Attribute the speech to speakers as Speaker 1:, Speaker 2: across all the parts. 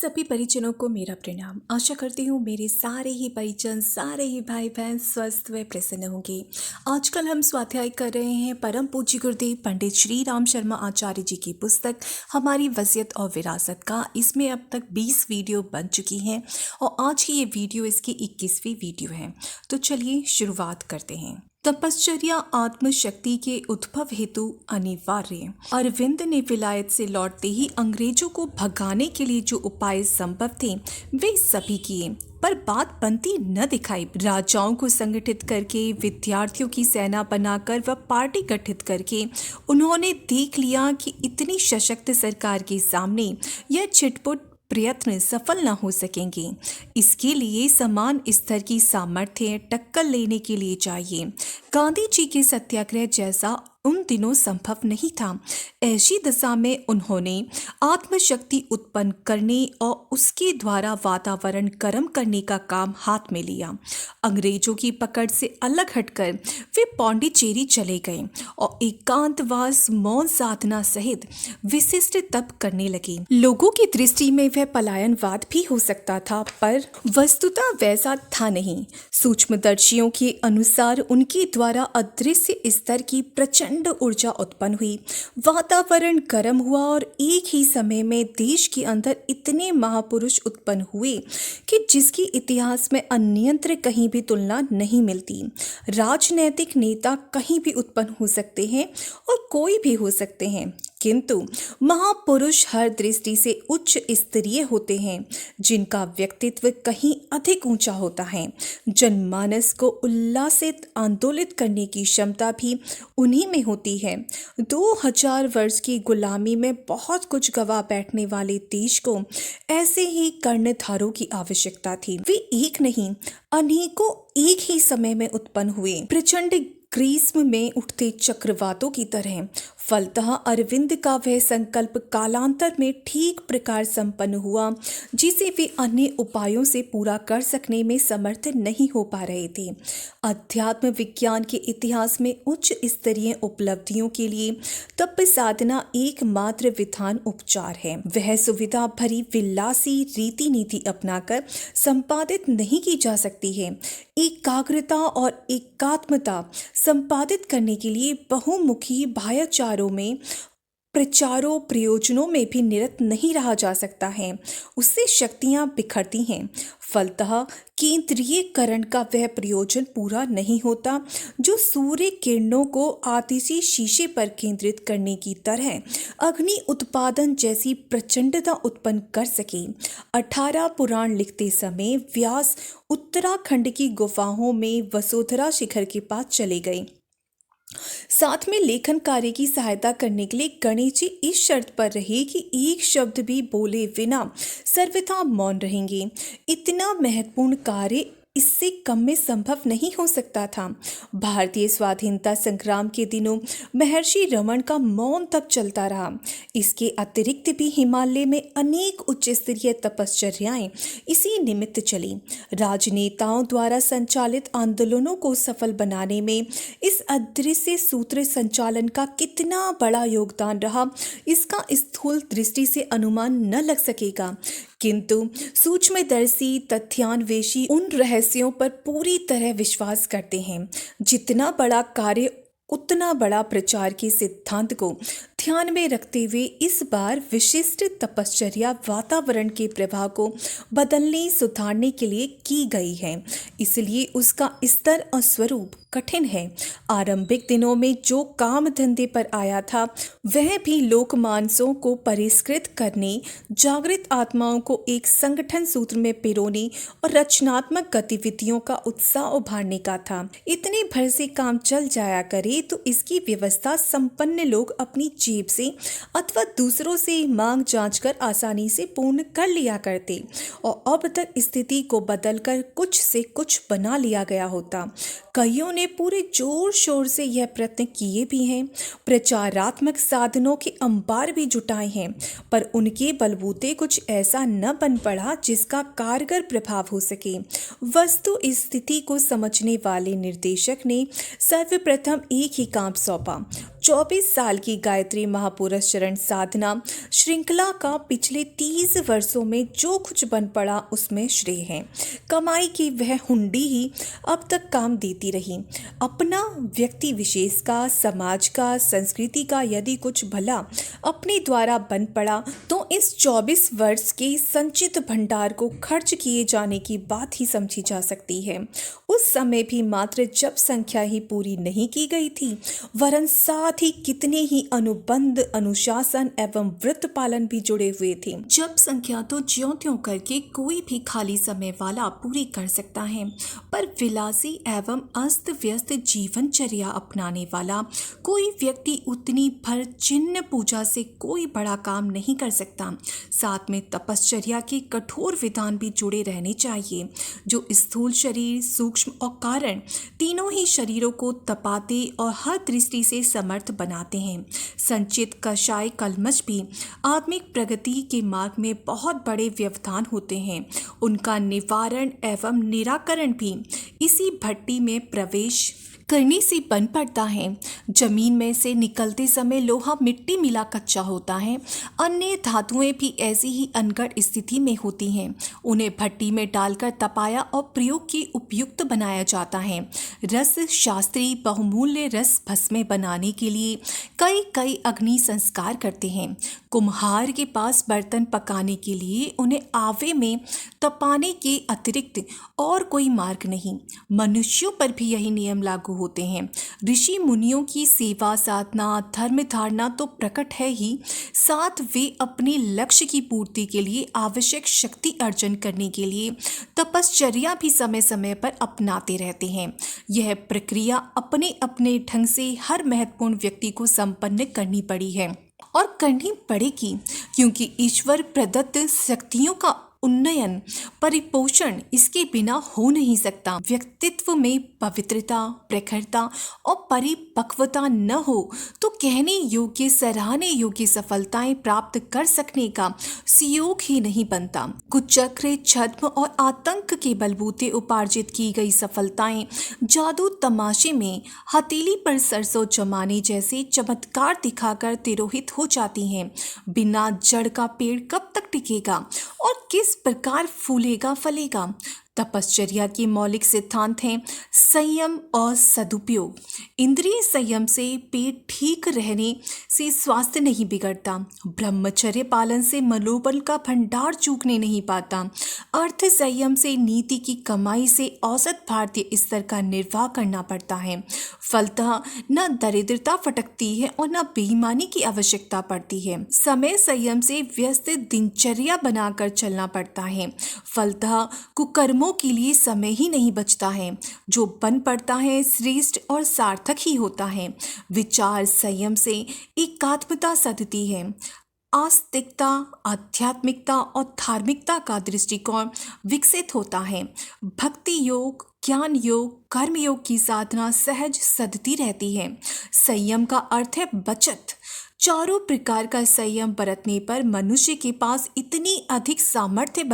Speaker 1: सभी परिजनों को मेरा प्रणाम। आशा करती हूँ मेरे सारे ही परिजन, सारे ही भाई बहन स्वस्थ व प्रसन्न होंगे। आजकल हम स्वाध्याय कर रहे हैं परम पूज्य गुरुदेव पंडित श्री राम शर्मा आचार्य जी की पुस्तक हमारी वसीयत और विरासत का। इसमें अब तक 20 वीडियो बन चुकी हैं और आज की ये वीडियो इसकी 21वीं वीडियो है। तो चलिए शुरुआत करते हैं। तपश्चर्या आत्मशक्ति के उद्भव हेतु अनिवार्य। अरविंद ने विलायत से लौटते ही अंग्रेजों को भगाने के लिए जो उपाय संभव थे वे सभी किए, पर बात बनती न दिखाई। राजाओं को संगठित करके, विद्यार्थियों की सेना बनाकर व पार्टी गठित करके उन्होंने देख लिया कि इतनी सशक्त सरकार के सामने यह छिटपुट प्रयत्न सफल न हो सकेंगे। इसके लिए समान स्तर की सामर्थ्य टक्कर लेने के लिए चाहिए। गांधी जी के सत्याग्रह जैसा उन दिनों संभव नहीं था। ऐसी दशा में उन्होंने आत्मशक्ति उत्पन्न करने और उसके द्वारा वातावरण गर्म करने का काम हाथ में लिया। अंग्रेजों की पकड़ से अलग हटकर वे पौंडीचेरी चले गए और एकांतवास, मौन साधना सहित विशिष्ट तप करने लगे। लोगों की दृष्टि में वह पलायनवाद भी हो सकता था, पर वस्तुतः वैसा था नहीं। सूक्ष्मदर्शियों के अनुसार उनके द्वारा अदृश्य स्तर की प्रचंड ऊर्जा उत्पन्न हुई, वातावरण गर्म हुआ और एक ही समय में देश के अंदर इतने महापुरुष उत्पन्न हुए कि जिसकी इतिहास में अन्यत्र कहीं भी तुलना नहीं मिलती। राजनैतिक नेता कहीं भी उत्पन्न हो सकते हैं और कोई भी हो सकते हैं, किंतु महापुरुष हर दृष्टि से उच्च स्तरीय होते हैं, जिनका व्यक्तित्व कहीं अधिक ऊंचा होता है। जनमानस को उल्लासित, आंदोलित करने की क्षमता भी उन्हीं में होती है। 2000 वर्ष की गुलामी में बहुत कुछ गवा बैठने वाले देश को ऐसे ही कर्णधारों की आवश्यकता थी। वे एक नहीं, अनेकों एक ही समय में उत्पन्न हुए, प्रचंड ग्रीष्म में उठते चक्रवातों की तरह। फलतः अरविंद का वह संकल्प कालांतर में ठीक प्रकार संपन्न हुआ, जिसे वे अन्य उपायों से पूरा कर सकने में समर्थ नहीं हो पा रहे थे। अध्यात्म विज्ञान के इतिहास में उच्च स्तरीय उपलब्धियों के लिए तप साधना एकमात्र विधान उपचार है। वह सुविधा भरी विलासी रीति नीति अपनाकर संपादित नहीं की जा सकती है। एकाग्रता और एकात्मता संपादित करने के लिए बहुमुखी भायाचारों में, प्रचारों प्रयोजनों में भी निरत नहीं रहा जा सकता है। उससे शक्तियां बिखरती हैं। फलतः केंद्रीयकरण का वह प्रयोजन पूरा नहीं होता जो सूर्य किरणों को आतिशी शीशे पर केंद्रित करने की तरह अग्नि उत्पादन जैसी प्रचंडता उत्पन्न कर सके। 18 पुराण लिखते समय व्यास उत्तराखंड की गुफाओं में वसुंधरा शिखर के पास चले गए। साथ में लेखन कार्य की सहायता करने के लिए गणेश जी इस शर्त पर रहे कि एक शब्द भी बोले बिना सर्वथा मौन रहेंगे। इतना महत्वपूर्ण कार्य इससे कम में संभव नहीं हो सकता था। भारतीय स्वाधीनता संग्राम के दिनों महर्षि रमन का मौन तप चलता रहा। इसके अतिरिक्त भी हिमालय में अनेक उच्च स्तरीय तपश्चर्याएं इसी निमित्त चली। राजनेताओं द्वारा संचालित आंदोलनों को सफल बनाने में इस अदृश्य सूत्र संचालन का कितना बड़ा योगदान रहा, इसका स्थूल दृष्टि से अनुमान न लग सकेगा, किंतु सूक्ष्मदर्शी तथ्यान्वेषी उन रहस्यों पर पूरी तरह विश्वास करते हैं। जितना बड़ा कार्य उतना बड़ा प्रचार के सिद्धांत को ध्यान में रखते हुए इस बार विशिष्ट तपश्चर्या वातावरण के प्रभाव को बदलने, सुधारने के लिए की गई है। इसलिए उसका स्तर और स्वरूप कठिन है। आरंभिक दिनों में जो काम धंधे पर आया था वह भी लोकमानसों को परिष्कृत करने, जागृत आत्माओं को एक संगठन सूत्र में पिरोने और रचनात्मक गतिविधियों का उत्साह उभारने का था। इतने भर से काम चल जाया करे तो इसकी व्यवस्था संपन्न लोग अपनी जेब से अथवा दूसरों से मांग जांच कर आसानी से पूर्ण कर लिया करते और अब तक स्थिति को बदलकर कुछ से कुछ बना लिया गया होता। कईयों ने पूरे जोर शोर से यह प्रयत्न किए भी हैं, प्रचारात्मक साधनों के अंबार भी जुटाए हैं, पर उनके बलबूते कुछ ऐसा न बन पड़ा जिसका कारगर प्रभाव हो सके। वस्तु स्थिति को समझने वाले निर्देशक ने सर्वप्रथम एक ही काम सौंपा, 24 साल की गायत्री महापुरुष चरण साधना श्रृंखला का पिछले 30 वर्षों में जो कुछ बन पड़ा उसमें श्रेय है। कमाई की वह हुंडी ही अब तक काम देती रही। अपना व्यक्ति विशेष का, समाज का, संस्कृति का यदि कुछ भला अपने द्वारा बन पड़ा तो इस 24 वर्ष के संचित भंडार को खर्च किए जाने की बात ही समझी जा सकती है। उस समय भी मात्र जप संख्या ही पूरी नहीं की गई थी, वरन साथ ही कितने ही अनुबंध, अनुशासन एवं व्रत पालन भी जुड़े हुए थे। जप संख्या तो ज्यों त्यों करके कोई भी खाली समय वाला पूरी कर सकता है, पर विलासी एवं अस्त व्यस्त जीवनचर्या अपनाने वाला कोई व्यक्ति उतनी भर चिन्ह पूजा से कोई बड़ा काम नहीं कर सकता। साथ में तपश्चर्या के कठोर विधान भी जुड़े रहने चाहिए, जो स्थूल शरीर, सूक्ष्म और कारण तीनों ही शरीरों को तपाते और हर दृष्टि से समर्थ बनाते हैं। संचित कषाय कलमश भी आत्मिक प्रगति के मार्ग में बहुत बड़े व्यवधान होते हैं। उनका निवारण एवं निराकरण भी इसी भट्टी में प्रवेश करने से बन पड़ता है। जमीन में से निकलते समय लोहा मिट्टी मिला कच्चा होता है। अन्य धातुएं भी ऐसी ही अनगढ़ स्थिति में होती हैं। उन्हें भट्टी में डालकर तपाया और प्रयोग के उपयुक्त बनाया जाता है। रस शास्त्री बहुमूल्य रस भस्में बनाने के लिए कई कई अग्नि संस्कार करते हैं। कुम्हार के पास बर्तन पकाने के लिए उन्हें आवे में तपाने के अतिरिक्त और कोई मार्ग नहीं। मनुष्यों पर भी यही नियम लागू होते हैं। ऋषि मुनियों की सेवा साधना, धर्म धारणा तो प्रकट है ही, साथ वे अपने लक्ष्य की पूर्ति के लिए आवश्यक शक्ति अर्जन करने के लिए तपश्चर्या भी समय समय पर अपनाते रहते हैं। यह प्रक्रिया अपने अपने ढंग से हर महत्वपूर्ण व्यक्ति को संपन्न करनी पड़ी है और करनी पड़ेगी, क्योंकि ईश्वर प्रदत्त शक्तियों का उन्नयन, परिपोषण इसके बिना हो नहीं सकता। व्यक्तित्व में पवित्रता, प्रखरता और परिपक्वता न हो तो कहने योग्य, सराहने योग्य सफलताएं प्राप्त कर सकने का सुयोग ही नहीं बनता। कुचक्र, छद्म और आतंक के बलबूते उपार्जित की गई सफलताएं जादू तमाशे में हथेली पर सरसों जमाने जैसे चमत्कार दिखाकर तिरोहित हो जाती हैं। बिना जड़ का पेड़ कब तक टिकेगा और किस प्रकार फूलेगा फलेगा। तपश्चर्या के मौलिक सिद्धांत हैं संयम और सदुपयोग। इंद्रिय संयम से पेट ठीक रहने से स्वास्थ्य नहीं बिगड़ता। ब्रह्मचर्य पालन से मनोबल का भंडार चूकने नहीं पाता। अर्थ संयम से नीति की कमाई से औसत भारतीय स्तर का निर्वाह करना पड़ता है। फलतः न दरिद्रता फटकती है और न बेईमानी की आवश्यकता पड़ती है। समय संयम से व्यस्त दिनचर्या बनाकर चलना पड़ता है। फलतः कुकर्मों के लिए समय ही नहीं बचता है। जो बन पड़ता है श्रेष्ठ और सार्थक ही होता है। विचार संयम से एकात्मता सधती है। आस्तिकता, आध्यात्मिकता और धार्मिकता का दृष्टिकोण विकसित होता है। भक्ति योग, ज्ञान योग, कर्म योग की साधना सहज सधती रहती है। संयम का अर्थ है बचत। चारों प्रकार का संयम बरतने पर मनुष्य के पास इतनी अधिक सामर्थ्य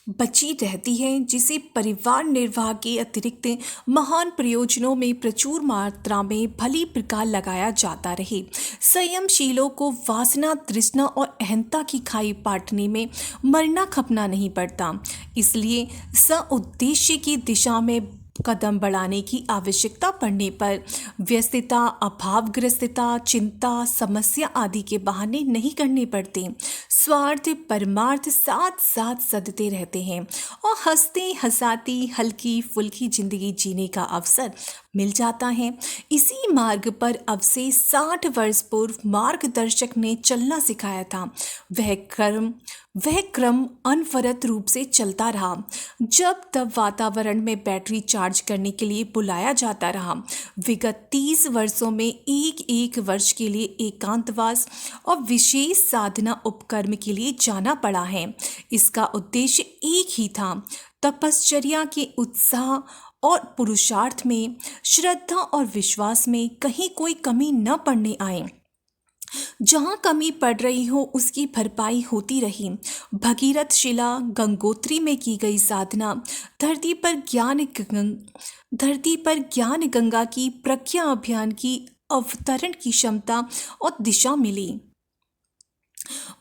Speaker 1: बची रहती है जिसे परिवार निर्वाह के अतिरिक्त महान प्रयोजनों में प्रचुर मात्रा में भली प्रकार लगाया जाता रहे। संयमशीलों को वासना, तृष्णा और अहंता की खाई पाटने में मरना खपना नहीं पड़ता। इसलिए सउद्देश्य की दिशा में कदम बढ़ाने की आवश्यकता पड़ने पर व्यस्तता, अभावग्रस्तता, चिंता, समस्या आदि के बहाने नहीं करने पड़ते। स्वार्थ परमार्थ साथ साथ सदते रहते हैं और हंसते हंसाती हल्की फुल्की जिंदगी जीने का अवसर मिल जाता है। इसी मार्ग पर अब से 60 वर्ष पूर्व मार्गदर्शक ने चलना सिखाया था। वह क्रम अनवरत रूप से चलता रहा। जब तब वातावरण में बैटरी चार्ज करने के लिए बुलाया जाता रहा। विगत 30 वर्षों में एक वर्ष के लिए एकांतवास और विशेष साधना उपक्रम के लिए जाना पड़ा है। इसका उद्देश्य एक ही था, तपश्चर्या के उत्साह और पुरुषार्थ में, श्रद्धा और विश्वास में कहीं कोई कमी न पड़ने आए। जहाँ कमी पड़ रही हो उसकी भरपाई होती रही। भगीरथ शिला गंगोत्री में की गई साधना, धरती पर धरती पर ज्ञान गंगा की प्रज्ञा अभियान की अवतरण की क्षमता और दिशा मिली।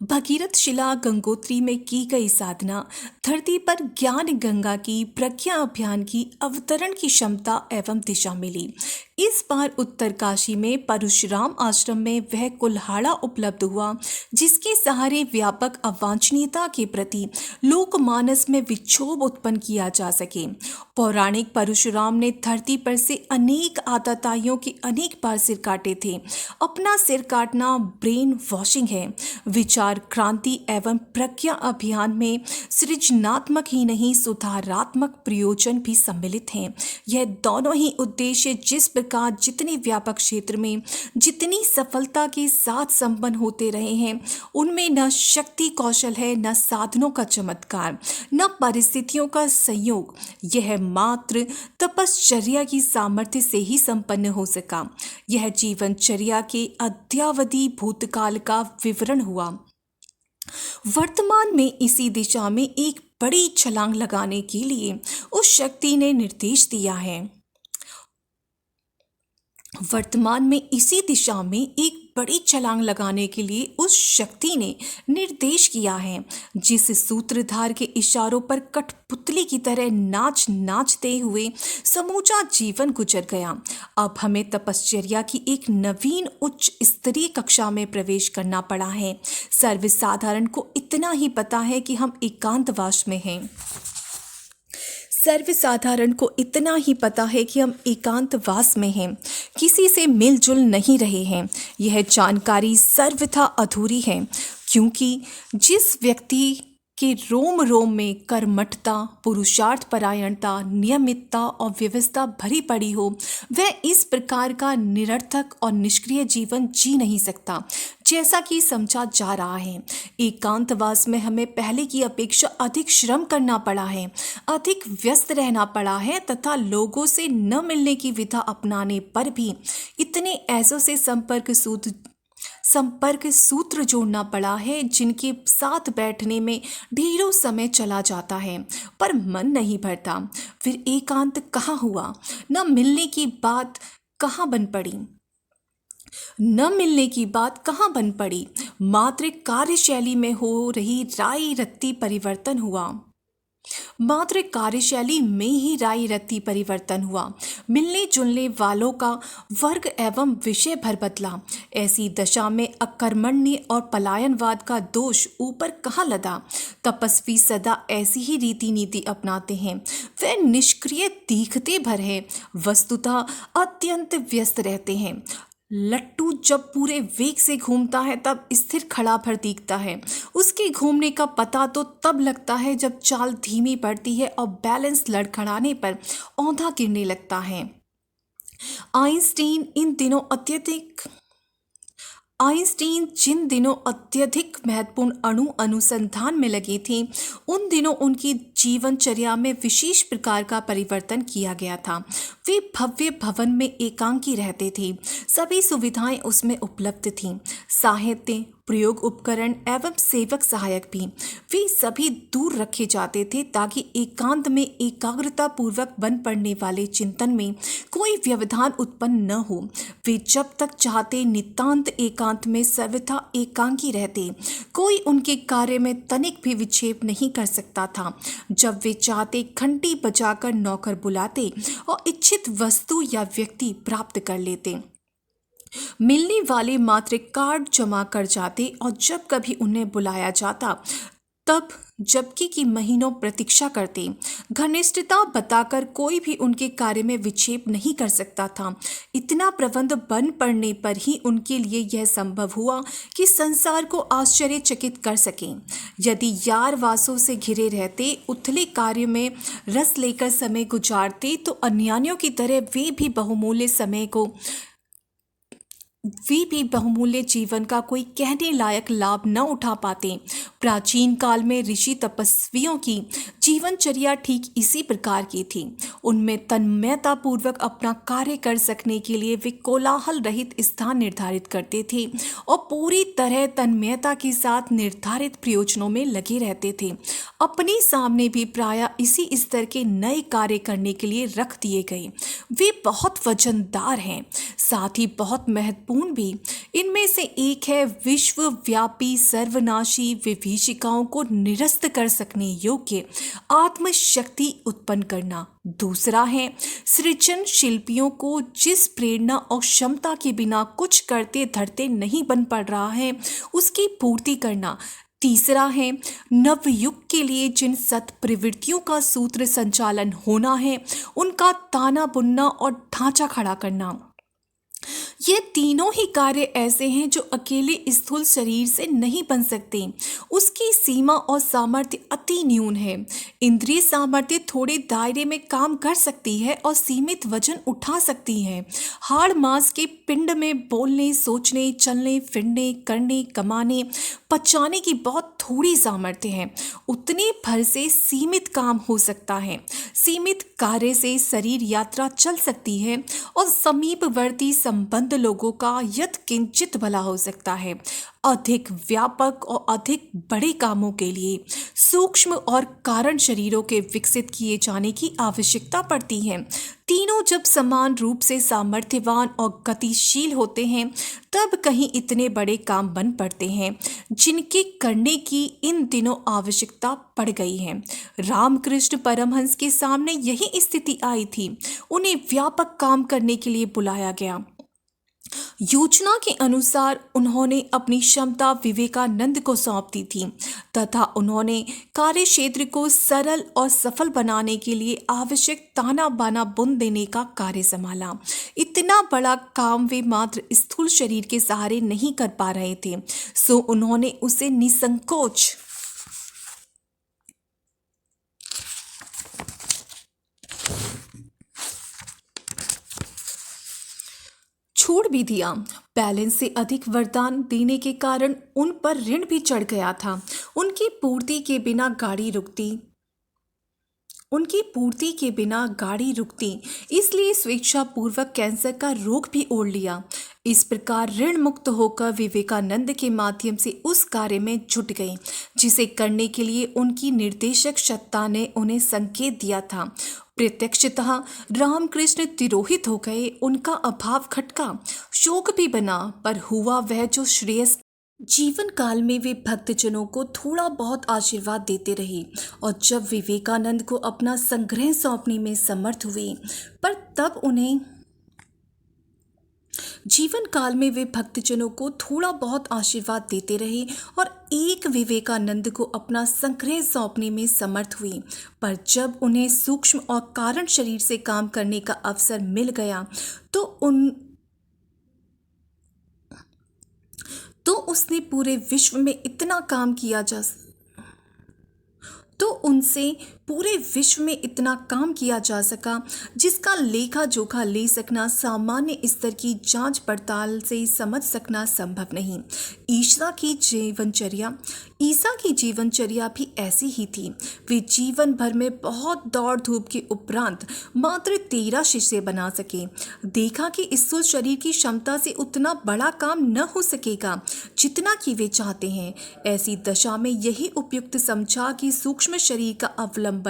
Speaker 1: भगीरथ शिला गंगोत्री में की गई साधना, धरती पर ज्ञान गंगा की प्रज्ञा अभियान की अवतरण की क्षमता एवं दिशा मिली। इस बार उत्तरकाशी में परशुराम आश्रम में वह कुल्हाड़ा उपलब्ध हुआ जिसके सहारे व्यापक अवांछनीयता के प्रति लोकमानस में विक्षोभ उत्पन्न किया जा सके। पौराणिक परशुराम ने धरती पर से अनेक आतताइयों के अनेक बार सिर काटे थे। अपना सिर काटना ब्रेन वॉशिंग है। विचार क्रांति एवं प्रज्ञा अभियान में सृजनात्मक ही नहीं सुधारात्मक प्रयोजन भी सम्मिलित हैं। यह दोनों ही उद्देश्य जिस प्रकार जितने व्यापक क्षेत्र में जितनी सफलता के साथ संपन्न होते रहे हैं, उनमें न शक्ति कौशल है, न साधनों का चमत्कार, न परिस्थितियों का संयोग। यह मात्र तपश्चर्या की सामर्थ्य से ही संपन्न हो सका। यह जीवनचर्या के अद्यावधि भूतकाल का विवरण हुआ। वर्तमान में इसी दिशा में एक बड़ी छलांग लगाने के लिए उस शक्ति ने निर्देश दिया है। वर्तमान में इसी दिशा में एक बड़ी छलांग लगाने के लिए उस शक्ति ने निर्देश किया है जिस सूत्रधार के इशारों पर कठपुतली की तरह नाचते हुए समूचा जीवन गुजर गया। अब हमें तपश्चर्या की एक नवीन उच्च स्तरीय कक्षा में प्रवेश करना पड़ा है। सर्वसाधारण को इतना ही पता है कि हम एकांतवास में हैं। सर्वसाधारण को इतना ही पता है कि हम एकांतवास में हैं, किसी से मिलजुल नहीं रहे हैं। यह जानकारी सर्वथा अधूरी है, क्योंकि जिस व्यक्ति के रोम रोम में कर्मठता, पुरुषार्थ परायणता, नियमितता और व्यवस्था भरी पड़ी हो, वह इस प्रकार का निरर्थक और निष्क्रिय जीवन जी नहीं सकता जैसा कि समझा जा रहा है। एकांतवास में हमें पहले की अपेक्षा अधिक श्रम करना पड़ा है, अधिक व्यस्त रहना पड़ा है तथा लोगों से न मिलने की विधा अपनाने पर भी इतने ऐसों से संपर्क सूत्र जोड़ना पड़ा है जिनके साथ बैठने में ढेरों समय चला जाता है पर मन नहीं भरता। फिर एकांत कहाँ हुआ? न मिलने की बात कहाँ बन पड़ी, मात्र कार्यशैली में हो रही राय रत्ती परिवर्तन हुआ। मिलने जुलने वालों का वर्ग एवं विषय भर बदला। ऐसी दशा में अकर्मण्य और पलायनवाद का दोष ऊपर कहाँ लदा? तपस्वी सदा ऐसी ही रीति नीति अपनाते हैं। वे निष्क्रिय दिखते भर है, वस्तुतः अत्यंत व्यस्त रहते हैं। लट्टू जब पूरे वेग से घूमता है तब स्थिर खड़ा भर दिखता है। उसके घूमने का पता तो तब लगता है जब चाल धीमी पड़ती है और बैलेंस लड़खड़ाने पर औंधा गिरने लगता है। आइंस्टीन जिन दिनों अत्यधिक महत्वपूर्ण अणु अनुसंधान में लगे थे, उन दिनों उनकी जीवनचर्या में विशेष प्रकार का परिवर्तन किया गया था। वे भव्य भवन में एकांकी रहते थे। सभी सुविधाएं उसमें उपलब्ध थीं, साहित्य, प्रयोग उपकरण एवं सेवक सहायक भी। वे सभी दूर रखे जाते थे ताकि एकांत में एकाग्रता पूर्वक बन पड़ने वाले चिंतन में कोई व्यवधान उत्पन्न न हो। वे जब तक चाहते नितांत एकांत में सर्वथा एकांकी रहते। कोई उनके कार्य में तनिक भी विक्षेप नहीं कर सकता था। जब वे चाहते घंटी बजाकर नौकर बुलाते और इच्छित वस्तु या व्यक्ति प्राप्त कर लेते। मिलने वाले मात्र कार्ड जमा कर जाते और जब कभी उन्हें बुलाया जाता तब जबकि की महीनों प्रतीक्षा करते। घनिष्ठता बताकर कोई भी उनके कार्य में विक्षेप नहीं कर सकता था। इतना प्रबंध बन पड़ने पर ही उनके लिए यह संभव हुआ कि संसार को आश्चर्यचकित कर सकें। यदि यार वासों से घिरे रहते, उथले कार्य में रस लेकर समय गुजारते तो अन्यान्यों की तरह वे भी बहुमूल्य जीवन का कोई कहने लायक लाभ न उठा पाते। प्राचीन काल में ऋषि तपस्वियों की जीवनचर्या ठीक इसी प्रकार की थी। उनमें तन्मयता पूर्वक अपना कार्य कर सकने के लिए वे कोलाहल रहित स्थान निर्धारित करते थे और पूरी तरह तन्मयता के साथ निर्धारित प्रयोजनों में लगे रहते थे। अपने सामने भी प्रायः इसी स्तर के नए कार्य करने के लिए रख दिए गए। वे बहुत वजनदार हैं, साथ ही बहुत महत्वपूर्ण भी। इनमें से एक है विश्वव्यापी सर्वनाशी विभीषिकाओं को निरस्त कर सकने योग्य आत्मशक्ति उत्पन्न करना। दूसरा है सृजन शिल्पियों को जिस प्रेरणा और क्षमता के बिना कुछ करते धरते नहीं बन पड़ रहा है उसकी पूर्ति करना। तीसरा है नवयुग के लिए जिन सत प्रवृत्तियों का सूत्र संचालन होना है उनका ताना बुनना और ढांचा खड़ा करना। ये तीनों ही कार्य ऐसे हैं जो अकेले स्थूल शरीर से नहीं बन सकते। उसकी सीमा और सामर्थ्य अति न्यून है। इंद्रिय सामर्थ्य थोड़े दायरे में काम कर सकती है और सीमित वजन उठा सकती है। हाड़ मांस के पिंड में बोलने, सोचने, चलने, फिरने, करने, कमाने, पचाने की बहुत थोड़ी सामर्थ्य है। उतने भर से सीमित काम हो सकता है। सीमित कार्य से शरीर यात्रा चल सकती है और समीपवर्ती संबंध लोगों का यत्किंचित भला हो सकता है। अधिक व्यापक और अधिक बड़े कामों के लिए सूक्ष्म और कारण शरीरों के विकसित किए जाने की आवश्यकता पड़ती है। तीनों जब समान रूप से सामर्थ्यवान और गतिशील होते हैं तब कहीं इतने बड़े काम बन पड़ते हैं जिनके करने की इन दिनों आवश्यकता पड़ गई है। रामकृष्ण परमहंस के सामने यही स्थिति आई थी। उन्हें व्यापक काम करने के लिए बुलाया गया। योजना के अनुसार उन्होंने अपनी क्षमता विवेकानंद को सौंप दी थी तथा उन्होंने कार्य क्षेत्र को सरल और सफल बनाने के लिए आवश्यक ताना बाना बुन देने का कार्य संभाला। इतना बड़ा काम वे मात्र स्थूल शरीर के सहारे नहीं कर पा रहे थे, सो उन्होंने उसे निसंकोच छोड़ भी दिया। बैलेंस से अधिक वरदान देने के कारण उन पर ऋण भी चढ़ गया था। उनकी पूर्ति के बिना गाड़ी रुकती, इसलिए स्वेच्छापूर्वक कैंसर का रोग भी ओढ़ लिया। इस प्रकार ऋण मुक्त होकर विवेकानंद के माध्यम से उस कार्य में जुट गए जिसे करने के लिए उनकी निर्देशक सत्ता ने उन्हें संकेत दिया था। प्रत्यक्षतः रामकृष्ण तिरोहित हो गए। उनका अभाव खटका, शोक भी बना, पर हुआ वह जो श्रेयस। जीवन काल में वे भक्तजनों को थोड़ा बहुत आशीर्वाद देते रहे और जब विवेकानंद को अपना संग्रह सौंपने में समर्थ हुए, पर तब उन्हें जीवन काल में वे भक्तजनों को थोड़ा बहुत आशीर्वाद देते रहे और एक विवेकानंद को अपना संग्रह सौंपने में समर्थ हुए, पर जब उन्हें सूक्ष्म और कारण शरीर से काम करने का अवसर मिल गया तो उसने पूरे विश्व में इतना काम किया जा सका जिसका लेखा जोखा ले सकना, सामान्य स्तर की जांच पड़ताल से समझ सकना संभव नहीं। ईसा की जीवनचर्या भी ऐसी ही थी। वे जीवन भर में बहुत दौड़ धूप के उपरांत मात्र 13 शिष्य बना सके। देखा कि स्थूल शरीर की क्षमता से उतना बड़ा काम न हो सकेगा जितना कि वे चाहते हैं। ऐसी दशा में यही उपयुक्त समझा कि सूक्ष्म शरीर का अवलंबन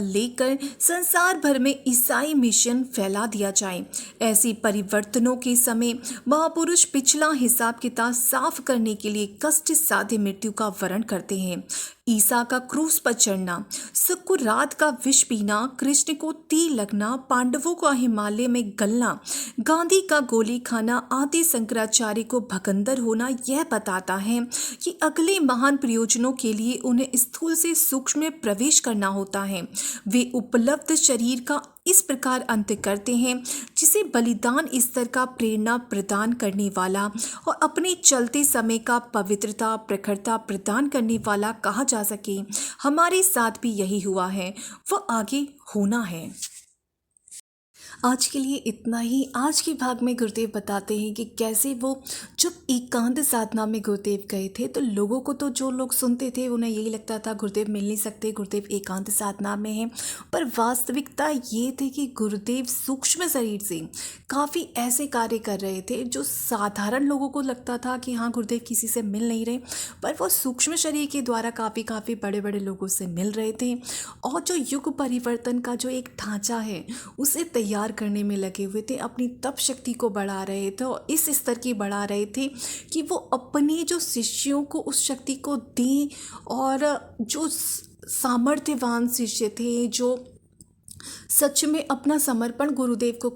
Speaker 1: लेकर संसार भर में ईसाई मिशन फैला दिया जाए। ऐसे परिवर्तनों के समय महापुरुष पिछला हिसाब किताब साफ करने के लिए कष्ट साध्य मृत्यु का वर्ण करते हैं। ईसा का क्रूस पर चढ़ना, सुकुरात का विष पीना, कृष्ण को तीर लगना, पांडवों का हिमालय में गलना, गांधी का गोली खाना आदि शंकराचार्य को भगंदर होना यह बताता है कि अगले महान प्रयोजनों के लिए उन्हें स्थूल से सूक्ष्म में प्रवेश करना होता है। वे उपलब्ध शरीर का इस प्रकार अंत करते हैं जिसे बलिदान स्तर का प्रेरणा प्रदान करने वाला और अपने चलते समय का पवित्रता प्रखरता प्रदान करने वाला कहा जा सके। हमारे साथ भी यही हुआ है, वह आगे होना है। आज के लिए इतना ही। आज के भाग में गुरुदेव बताते हैं कि कैसे वो जब एकांत साधना में गुरुदेव गए थे तो लोगों को, तो जो लोग सुनते थे उन्हें यही लगता था गुरुदेव मिल नहीं सकते, गुरुदेव एकांत साधना में हैं। पर वास्तविकता ये थी कि गुरुदेव सूक्ष्म शरीर से काफ़ी ऐसे कार्य कर रहे थे जो साधारण लोगों को लगता था कि हाँ गुरुदेव किसी से मिल नहीं रहे, पर वो सूक्ष्म शरीर के द्वारा काफ़ी बड़े बड़े लोगों से मिल रहे थे। और जो युग परिवर्तन का जो एक ढांचा है उसे तैयार करने में लगे हुए थे, अपनी तप शक्ति को बढ़ा रहे थे और इस स्तर की बढ़ा रहे थे कि वो अपने जो शिष्यों को उस शक्ति को दें। और जो सामर्थ्यवान शिष्य थे, जो सच में अपना समर्पण गुरुदेव को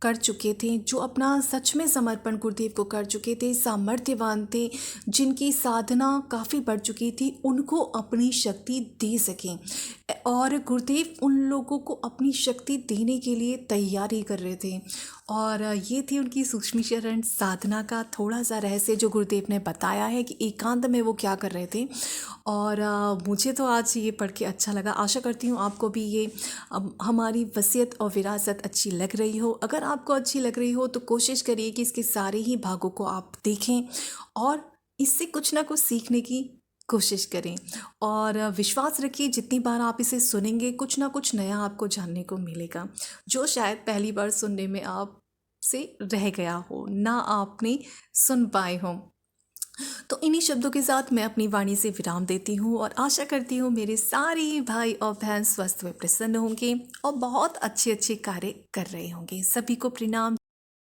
Speaker 1: कर चुके थे, जो अपना सच में समर्पण गुरुदेव को कर चुके थे, सामर्थ्यवान थे, जिनकी साधना काफ़ी बढ़ चुकी थी, उनको अपनी शक्ति दे सकें। और गुरुदेव उन लोगों को अपनी शक्ति देने के लिए तैयारी कर रहे थे। और ये थी उनकी सूक्ष्म शरण साधना का थोड़ा सा रहस्य जो गुरुदेव ने बताया है कि एकांत में वो क्या कर रहे थे। और मुझे तो आज ये पढ़ के अच्छा लगा। आशा करती हूँ आपको भी ये हमारी वसीयत और विरासत अच्छी लग रही हो। अगर आपको अच्छी लग रही हो तो कोशिश करिए कि इसके सारे ही भागों को आप देखें और इससे कुछ ना कुछ सीखने की कोशिश करें। और विश्वास रखिए जितनी बार आप इसे सुनेंगे कुछ ना कुछ नया आपको जानने को मिलेगा, जो शायद पहली बार सुनने में आप से रह गया हो, ना आपने सुन पाए हो। तो इन्हीं शब्दों के साथ मैं अपनी वाणी से विराम देती हूँ और आशा करती हूँ मेरे सारे भाई और बहन स्वस्थ व प्रसन्न होंगे और बहुत अच्छे अच्छे कार्य कर रहे होंगे। सभी को प्रणाम।